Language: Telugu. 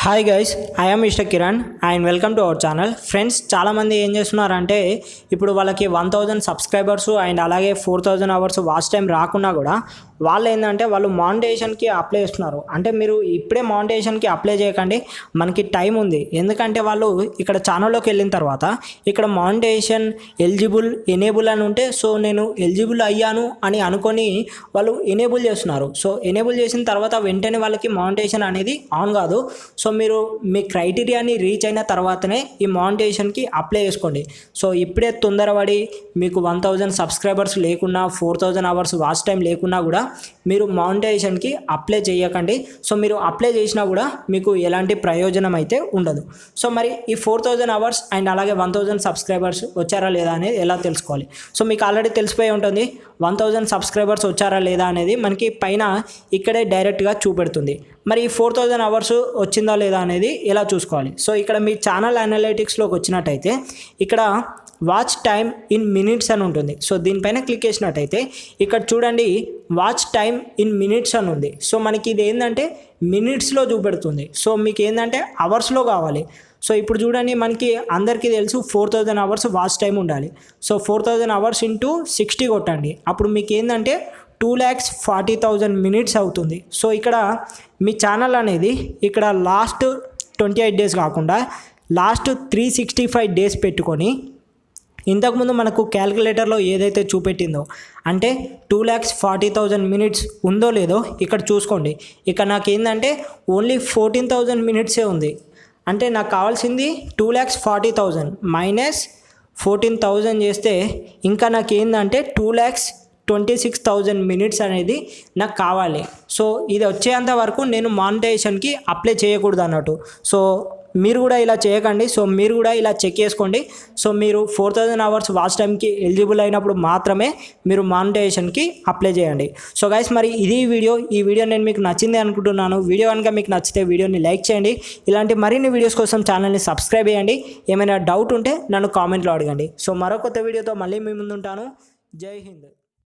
Hi guys, I am mister Kiran and welcome to our channel. Friends, చాలామంది ఏం చేస్తున్నారంటే ఇప్పుడు వాళ్ళకి 1000 సబ్స్క్రైబర్స్ అండ్ అలాగే 4000 అవర్స్ వాచ్ టైం రాకున్నా కూడా వాళ్ళు ఏంటంటే వాళ్ళు మానిటైజేషన్కి అప్లై చేస్తున్నారు. అంటే మీరు ఇప్పుడే మానిటైజేషన్కి అప్లై చేయకండి, మనకి టైం ఉంది. ఎందుకంటే వాళ్ళు ఇక్కడ ఛానల్లోకి వెళ్ళిన తర్వాత ఇక్కడ మానిటైజేషన్ ఎనేబుల్ అని ఉంటే సో నేను ఎలిజిబుల్ అయ్యాను అని అనుకొని వాళ్ళు ఎనేబుల్ చేస్తున్నారు. సో ఎనేబుల్ చేసిన తర్వాత వెంటనే వాళ్ళకి మానిటైజేషన్ అనేది ఆన్ కాదు. సో మీరు మీ క్రైటీరియాని రీచ్ అయిన తర్వాతనే ఈ మానిటైజేషన్కి అప్లై చేసుకోండి. సో ఇప్పుడే తొందరపడి మీకు 1000 సబ్స్క్రైబర్స్ లేకున్నా 4000 అవర్స్ వాచ్ టైం లేకున్నా కూడా మీరు మానిటైజేషన్కి అప్లై చేయకండి. సో మీరు అప్లై చేసినా కూడా మీకు ఎలాంటి ప్రయోజనం అయితే ఉండదు. సో మరి ఈ 4000 అవర్స్ అండ్ అలాగే 1000 సబ్స్క్రైబర్స్ వచ్చారా లేదా అనేది ఎలా తెలుసుకోవాలి? సో మీకు ఆల్రెడీ తెలిసిపోయి ఉంటుంది 1000 సబ్స్క్రైబర్స్ వచ్చారా లేదా అనేది మనకి పైన ఇక్కడే డైరెక్ట్గా చూపెడుతుంది. మరి ఈ 4000 అవర్స్ వచ్చిందా లేదా అనేది ఎలా చూసుకోవాలి? సో ఇక్కడ మీ ఛానల్ అనలిటిక్స్లోకి వచ్చినట్టయితే ఇక్కడ వాచ్ టైం ఇన్ మినిట్స్ అని ఉంటుంది. సో దీనిపైన క్లిక్ చేసినట్టయితే ఇక్కడ చూడండి వాచ్ టైం ఇన్ మినిట్స్ అని ఉంది. సో మనకి ఇది ఏంటంటే మినిట్స్లో చూపెడుతుంది. సో మీకు ఏంటంటే అవర్స్లో కావాలి. సో ఇప్పుడు చూడండి, మనకి అందరికీ తెలుసు 4000 అవర్స్ వాచ్ టైం ఉండాలి. సో 4000 అవర్స్ ఇంటూ 60 కొట్టండి, అప్పుడు మీకు ఏంటంటే 2,40,000 మినిట్స్ అవుతుంది. సో ఇక్కడ మీ ఛానల్ అనేది ఇక్కడ లాస్ట్ 28 డేస్ కాకుండా లాస్ట్ 365 డేస్ పెట్టుకొని ఇంతకుముందు మనకు క్యాలిక్యులేటర్లో ఏదైతే చూపెట్టిందో అంటే 2,40,000 మినిట్స్ ఉందో లేదో ఇక్కడ చూసుకోండి. ఇక్కడ నాకు ఏంటంటే ఓన్లీ 14,000 మినిట్సే ఉంది. అంటే నాకు కావాల్సింది 2,40,000 మైనస్ 14,000 చేస్తే ఇంకా నాకు ఏంటంటే 2,26,000 మినిట్స్ అనేది నాకు కావాలి. సో ఇది వచ్చేంత వరకు నేను మానిటైజేషన్కి అప్లై చేయకూడదు అన్నట్టు. సో మీరు కూడా ఇలా చేయకండి. సో మీరు కూడా ఇలా చెక్ చేసుకోండి. సో మీరు 4000 అవర్స్ వాచ్ టైంకి ఎలిజిబుల్ అయినప్పుడు మాత్రమే మీరు మానిటైజేషన్కి అప్లై చేయండి. సో గైస్, మరి ఇది ఈ వీడియో నేను మీకు నచ్చింది అనుకుంటున్నాను. వీడియో కనుక మీకు నచ్చితే వీడియోని లైక్ చేయండి. ఇలాంటి మరిన్ని వీడియోస్ కోసం ఛానల్ని సబ్స్క్రైబ్ చేయండి. ఏమైనా డౌట్ ఉంటే నన్ను కామెంట్లో అడగండి. సో మరో కొత్త వీడియోతో మళ్ళీ మీ ముందు ఉంటాను. జై హింద్.